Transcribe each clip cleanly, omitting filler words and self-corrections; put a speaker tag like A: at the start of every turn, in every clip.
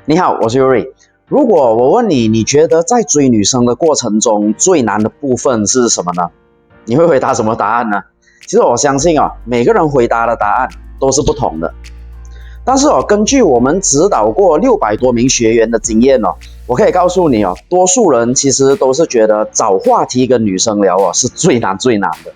A: 你好，我是 Yuri。如果我问你，你觉得在追女生的过程中最难的部分是什么呢？你会回答什么答案呢？其实我相信每个人回答的答案都是不同的。但是根据我们指导过600多名学员的经验我可以告诉你多数人其实都是觉得找话题跟女生聊是最难的。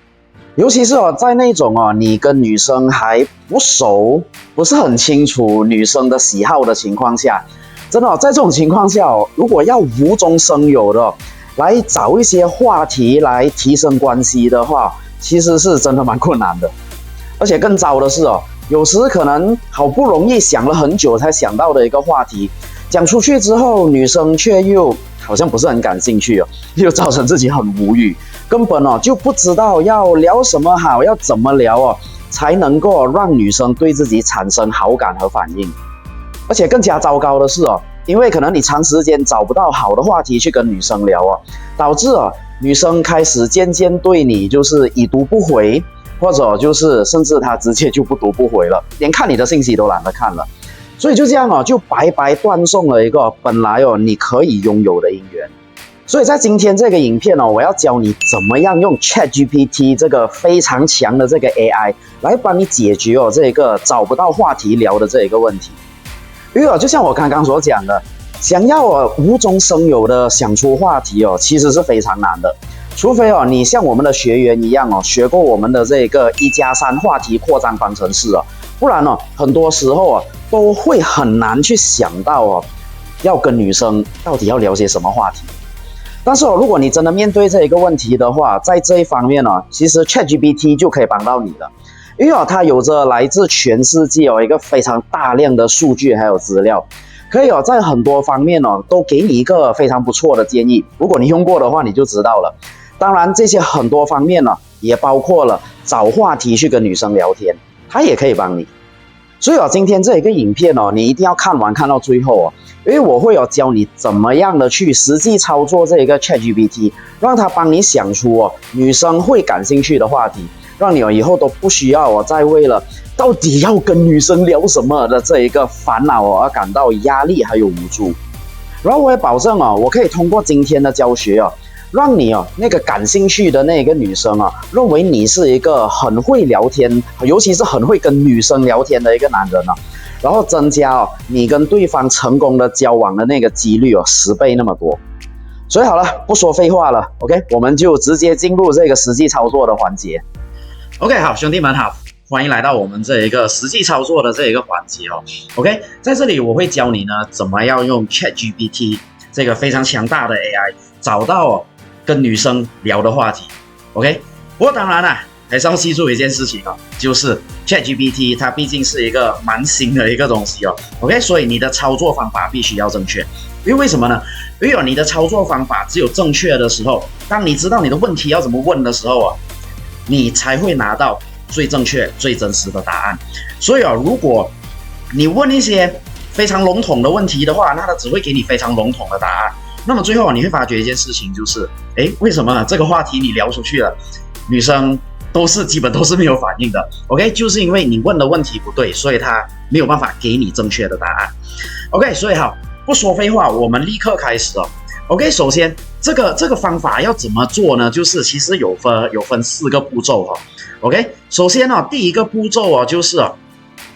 A: 尤其是在那种你跟女生还不熟，不是很清楚女生的喜好的情况下，真的在这种情况下如果要无中生有的来找一些话题来提升关系的话，其实是真的蛮困难的。而且更糟的是有时可能好不容易想了很久才想到的一个话题，讲出去之后，女生却又好像不是很感兴趣又造成自己很无语，根本就不知道要聊什么好，要怎么聊才能够让女生对自己产生好感和反应。而且更加糟糕的是因为可能你长时间找不到好的话题去跟女生聊导致女生开始渐渐对你就是已读不回，或者就是甚至她直接就不读不回了，连看你的信息都懒得看了。所以就这样就白白断送了一个本来你可以拥有的姻缘。所以在今天这个影片我要教你怎么样用 ChatGPT 这个非常强的这个 AI 来帮你解决这个找不到话题聊的这一个问题。因为就像我刚刚所讲的，想要无中生有的想出话题其实是非常难的。除非你像我们的学员一样学过我们的这个1+3话题扩张方程式不然很多时候都会很难去想到要跟女生到底要聊些什么话题。但是如果你真的面对这一个问题的话，在这一方面其实 ChatGPT 就可以帮到你了。因为它有着来自全世界一个非常大量的数据还有资料，可以在很多方面都给你一个非常不错的建议。如果你用过的话，你就知道了。当然这些很多方面也包括了找话题去跟女生聊天，它也可以帮你。所以今天这一个影片你一定要看完看到最后因为我会教你怎么样的去实际操作这一个 ChatGPT， 让它帮你想出女生会感兴趣的话题，让你以后都不需要再为了到底要跟女生聊什么的这一个烦恼而感到压力还有无助。然后我也保证我可以通过今天的教学让你那个感兴趣的那个女生认为你是一个很会聊天，尤其是很会跟女生聊天的一个男人然后增加你跟对方成功的交往的那个几率10倍那么多。所以好了，不说废话了 OK， 我们就直接进入这个实际操作的环节。 OK， 好，兄弟们好，欢迎来到我们这一个实际操作的这一个环节OK， 在这里我会教你呢怎么样用 ChatGPT 这个非常强大的 AI 找到跟女生聊的话题 OK。 不过当然还是要记住一件事情就是 ChatGPT 它毕竟是一个蛮新的一个东西OK， 所以你的操作方法必须要正确。因为什么呢？因为你的操作方法只有正确的时候，当你知道你的问题要怎么问的时候你才会拿到最正确最真实的答案。所以如果你问一些非常笼统的问题的话，那它只会给你非常笼统的答案。那么最后你会发觉一件事情，就是为什么这个话题你聊出去了，女生基本都是没有反应的 OK， 就是因为你问的问题不对，所以她没有办法给你正确的答案 OK。 所以好，不说废话，我们立刻开始OK。 首先这个方法要怎么做呢？就是其实有分4个步骤OK。 首先第一个步骤就是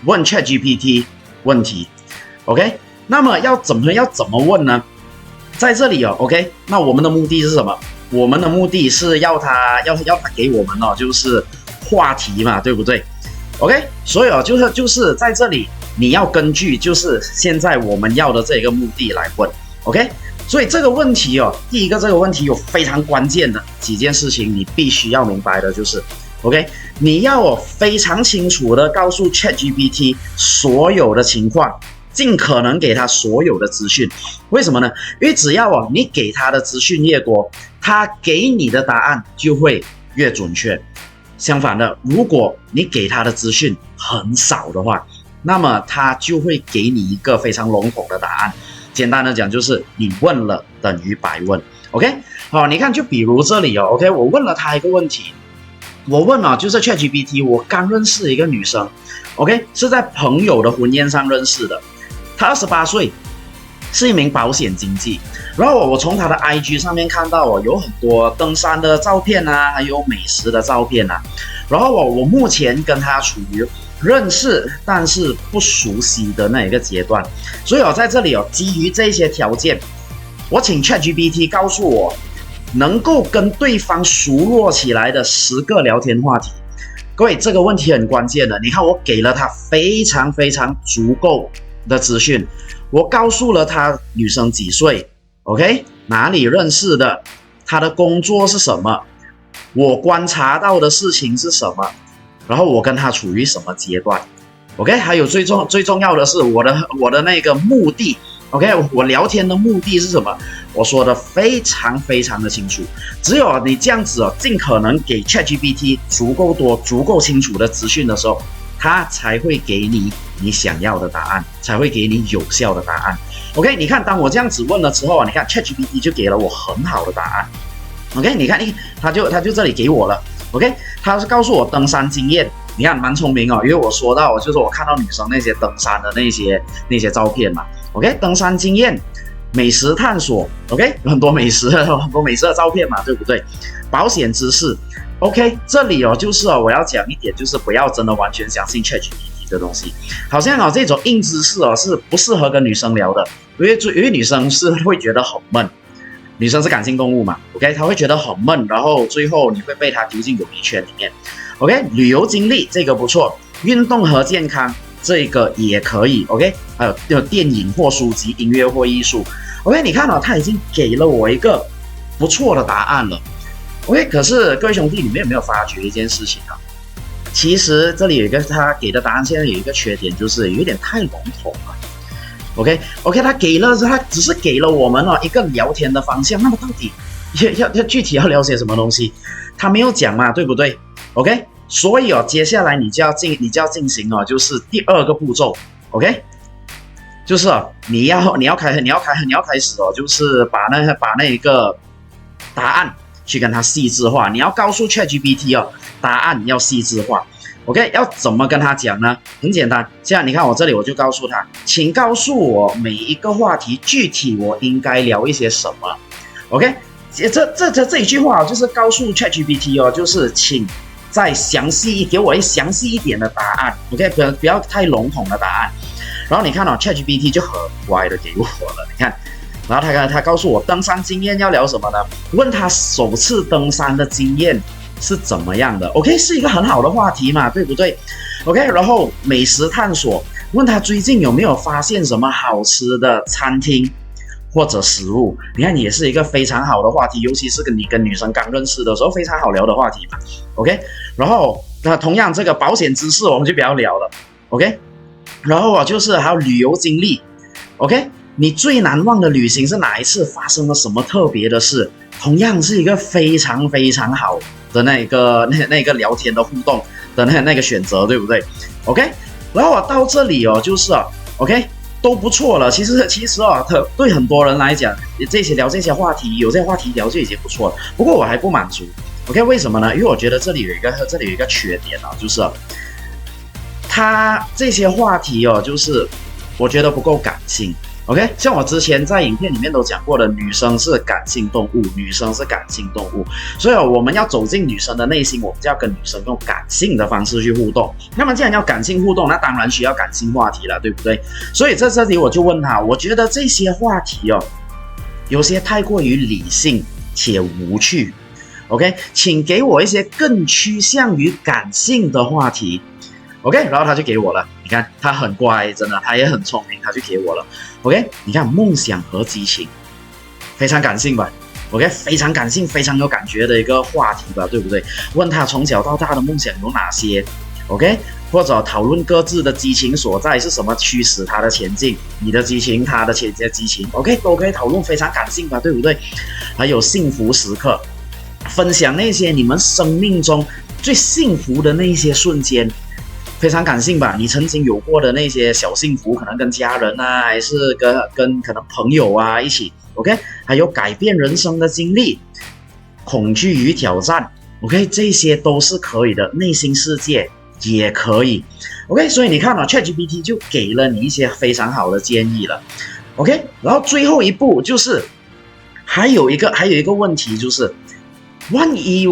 A: 问 ChatGPT 问题 OK。 那么要怎么问呢？在这里OK， 那我们的目的是什么？我们的目的是要他给我们就是话题嘛，对不对 OK。 所以就是在这里你要根据就是现在我们要的这个目的来问 OK。 所以这个问题第一个这个问题有非常关键的几件事情你必须要明白的，就是 OK， 你要非常清楚的告诉 ChatGPT 所有的情况，尽可能给他所有的资讯。为什么呢？因为只要你给他的资讯越多，他给你的答案就会越准确。相反的，如果你给他的资讯很少的话，那么他就会给你一个非常笼统的答案。简单的讲，就是你问了等于白问 OK。 好，你看就比如这里OK， 我问了他一个问题，我问就是 ChatGPT， 我刚认识一个女生 OK， 是在朋友的婚宴上认识的，她28岁，是一名保险经纪。然后我从他的 IG 上面看到有很多登山的照片啊，还有美食的照片啊。然后我目前跟他处于认识但是不熟悉的那一个阶段，所以在这里基于这些条件，我请 ChatGPT 告诉我能够跟对方熟络起来的10个聊天话题。各位，这个问题很关键的。你看，我给了他非常非常足够的资讯，我告诉了他女生几岁 ，OK， 哪里认识的，她的工作是什么，我观察到的事情是什么，然后我跟她处于什么阶段 ，OK， 还有最重要的是我的那个目的 ，OK， 我聊天的目的是什么？我说的非常非常的清楚，只有你这样子尽可能给 ChatGPT 足够多、足够清楚的资讯的时候，它才会给你想要的答案，才会给你有效的答案。OK， 你看，当我这样子问了之后，你看 ChatGPT 就给了我很好的答案。OK， 你看，他就这里给我了。OK， 他是告诉我登山经验，你看蛮聪明因为我说到就是我看到女生那些登山的那些照片嘛。OK， 登山经验。美食探索 ，OK， 很多美食的照片嘛，对不对？保险知识 ，OK， 这里就是我要讲一点，就是不要真的完全相信 ChatGPT 的东西，好像这种硬知识是不适合跟女生聊的，因为女生是会觉得很闷，女生是感性动物嘛 ，OK， 她会觉得很闷，然后最后你会被她丢进友谊圈里面 ，OK， 旅游经历这个不错，运动和健康。这个也可以 ，OK， 还有电影或书籍、音乐或艺术 ，OK， 你看他已经给了我一个不错的答案了 ，OK， 可是各位兄弟，你们有没有发觉一件事情啊？其实这里有一个他给的答案，现在有一个缺点，就是有点太笼统了 ，OK， 他只是给了我们一个聊天的方向，那么到底要具体要了解什么东西，他没有讲嘛，对不对 ？OK。所以接下来你就要进行就是第2个步骤 ，OK， 就是你要开始就是把那一个答案去跟它细致化，你要告诉 ChatGPT 答案要细致化 ，OK， 要怎么跟他讲呢？很简单，现在你看我这里我就告诉他，请告诉我每一个话题具体我应该聊一些什么 ，OK， 这一句话就是告诉 ChatGPT 就是请。再给我详细一点的答案 ，OK， 不要太笼统的答案。然后你看ChatGPT 就很乖的给我了，你看，然后他告诉我登山经验要聊什么呢？问他首次登山的经验是怎么样的 ，OK， 是一个很好的话题嘛，对不对 ？OK， 然后美食探索，问他最近有没有发现什么好吃的餐厅。或者食物，你看也是一个非常好的话题，尤其是你跟女生刚认识的时候非常好聊的话题嘛 ，OK。然后同样这个保险知识我们就不要聊了 ，OK。然后就是还有旅游经历 ，OK。你最难忘的旅行是哪一次？发生了什么特别的事？同样是一个非常非常好的那个聊天的互动的那个选择，对不对 ？OK。然后到这里就是OK。都不错了，其实对很多人来讲，聊这些话题，有这些话题聊就已经不错了。不过我还不满足 ，OK， 为什么呢？因为我觉得这里有一个缺点就是他这些话题就是我觉得不够感性。OK， 像我之前在影片里面都讲过的，女生是感性动物，所以我们要走进女生的内心，我们就要跟女生用感性的方式去互动。那么既然要感性互动，那当然需要感性话题了，对不对？所以在这里我就问他，我觉得这些话题有些太过于理性且无趣 ，OK， 请给我一些更趋向于感性的话题。OK， 然后他就给我了，你看他很乖，真的，他也很聪明，他就给我了。OK， 你看梦想和激情，非常感性吧 ？OK， 非常感性，非常有感觉的一个话题吧，对不对？问他从小到大的梦想有哪些 ？OK， 或者讨论各自的激情所在是什么驱使他的前进，你的激情，他的激情 ，OK， 都可以讨论，非常感性吧，对不对？还有幸福时刻，分享那些你们生命中最幸福的那些瞬间。非常感性吧，你曾经有过的那些小幸福，可能跟家人啊，还是跟可能朋友啊一起 ，OK， 还有改变人生的经历，恐惧与挑战 ，OK， 这些都是可以的，内心世界也可以 ，OK， 所以你看ChatGPT 就给了你一些非常好的建议了 OK， 然后最后一步就是还有一个问题就是，万一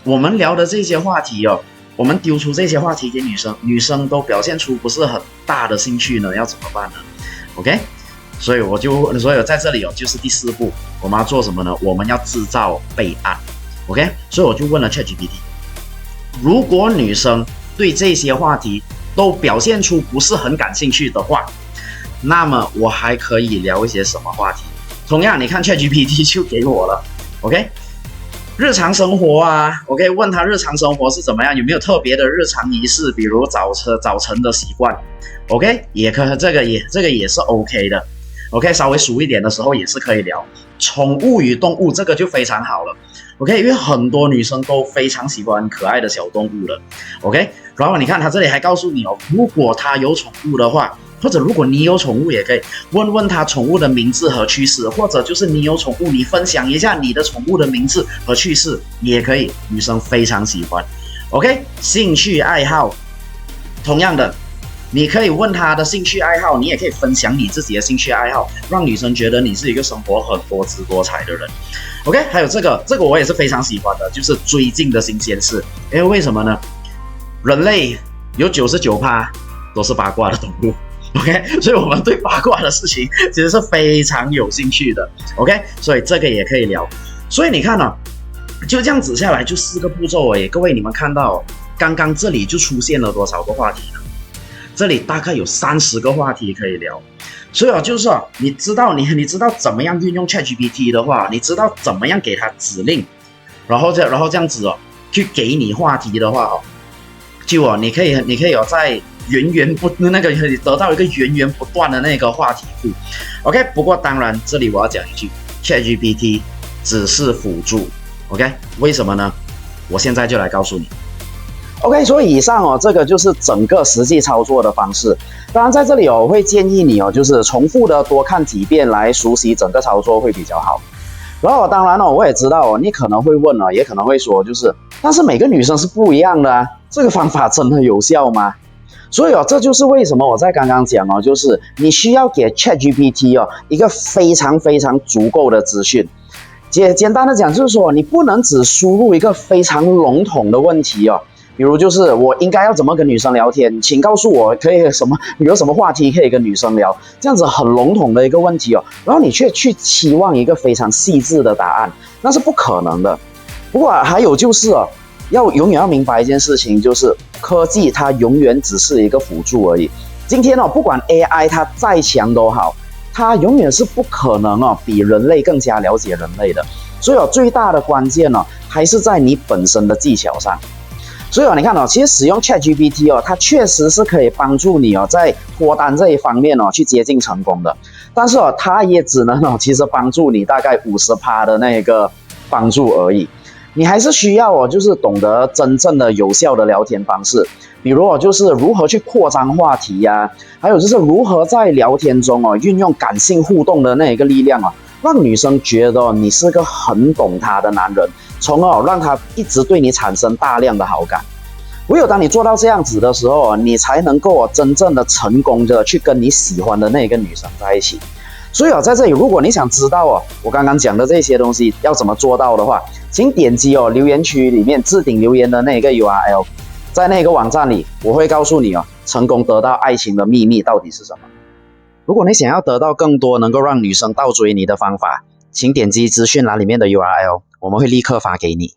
A: 我们聊的这些话题哦，我们丢出这些话题给女生，女生都表现出不是很大的兴趣呢，要怎么办呢 ？OK， 所以在这里哦，就是第4步，我们要做什么呢？我们要制造备案。OK， 所以我就问了 ChatGPT， 如果女生对这些话题都表现出不是很感兴趣的话，那么我还可以聊一些什么话题？同样，你看 ChatGPT 就给我了 ，OK。日常生活啊 ，OK， 问他日常生活是怎么样，有没有特别的日常仪式，比如早晨的习惯 ，OK， 这个也是 OK 的 ，OK， 稍微熟一点的时候也是可以聊。宠物与动物这个就非常好了 ，OK， 因为很多女生都非常喜欢可爱的小动物的 ，OK， 然后你看他这里还告诉你哦，如果他有宠物的话。或者如果你有宠物也可以问问他宠物的名字和趣事，或者就是你有宠物，你分享一下你的宠物的名字和趣事也可以，女生非常喜欢。OK， 兴趣爱好，同样的，你可以问他的兴趣爱好，你也可以分享你自己的兴趣爱好，让女生觉得你是一个生活很多姿多彩的人。OK， 还有这个我也是非常喜欢的，就是最近的新鲜事。因为为什么呢？人类有99%都是八卦的动物。OK， 所以我们对八卦的事情其实是非常有兴趣的。OK， 所以这个也可以聊。所以你看哦，就这样子下来就4个步骤而已。各位你们看到，刚刚这里就出现了多少个话题呢？这里大概有30个话题可以聊。所以啊，就是啊，你知道怎么样运用 ChatGPT 的话，你知道怎么样给它指令，然后这样子哦，去给你话题的话哦，就哦，你可以哦在得到一个源源不断的那个话题库 ，OK。不过当然，这里我要讲一句 ，ChatGPT 只是辅助 ，OK。为什么呢？我现在就来告诉你。OK， 所以以上哦，这个就是整个实际操作的方式。当然，在这里哦，我会建议你哦，就是重复的多看几遍来熟悉整个操作会比较好。然后当然哦，我也知道哦，你可能会问哦，也可能会说，但是每个女生是不一样的啊，这个方法真的有效吗？所以哦，这就是为什么我在刚刚讲哦，就是你需要给 ChatGPT 哦一个非常非常足够的资讯。简单的讲，就是说你不能只输入一个非常笼统的问题哦，比如就是我应该要怎么跟女生聊天，请告诉我可以有什么话题可以跟女生聊，这样子很笼统的一个问题哦，然后你却去期望一个非常细致的答案，那是不可能的。不过还有就是哦，永远要明白一件事情，就是科技它永远只是一个辅助而已。今天哦，不管 AI 它再强都好，它永远是不可能哦比人类更加了解人类的。所以哦，最大的关键哦还是在你本身的技巧上。所以哦，你看哦，其实使用 ChatGPT 哦，它确实是可以帮助你哦在脱单这一方面哦去接近成功的。但是哦，它也只能哦其实帮助你大概50%的那个帮助而已。你还是需要就是懂得真正的有效的聊天方式，比如就是如何去扩张话题呀，还有就是如何在聊天中运用感性互动的那一个力量让女生觉得你是个很懂她的男人，从而让她一直对你产生大量的好感。唯有当你做到这样子的时候你才能够真正的成功的去跟你喜欢的那个女生在一起。所以在这里，如果你想知道我刚刚讲的这些东西要怎么做到的话，请点击留言区里面置顶留言的那个 URL， 在那个网站里，我会告诉你成功得到爱情的秘密到底是什么。如果你想要得到更多能够让女生倒追你的方法，请点击资讯栏里面的 URL， 我们会立刻发给你。